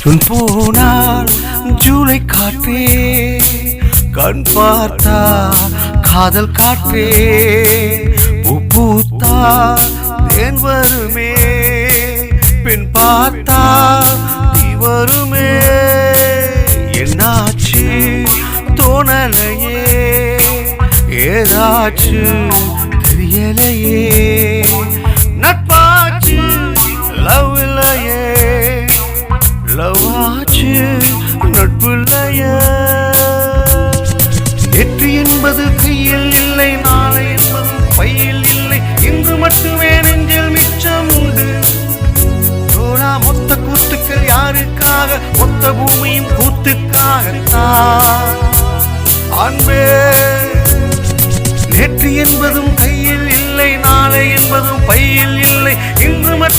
June போனால் ஜூலை காற்றே, கண் பார்த்தா காதல் காற்றே, பூ பூத்தா தேன் வருமே, பின் பார்த்தா தீ வருமே. என்னாச்சு தோணலையே, ஏதாச்சு தெரியலையே, நட்பாச்சு லவ் இல்லையே, லவ் ஆச்சு நட்பு இல்லையே. நேற்று என்பது கையில் இல்லை, நாளை என்பது பையில் இல்லை, இன்று மட்டுமே நெஞ்சில் மிச்சம் உண்டு. தோழா மொத்த கூத்துக்கள் யாருக்காக, மொத்த பூமியும் கூத்துக்காகத்தான் அன்பே. நேற்று என்பதும் கையில் இல்லை, நாளை என்பதும் பையில் இல்லை, இன்று மட்டும்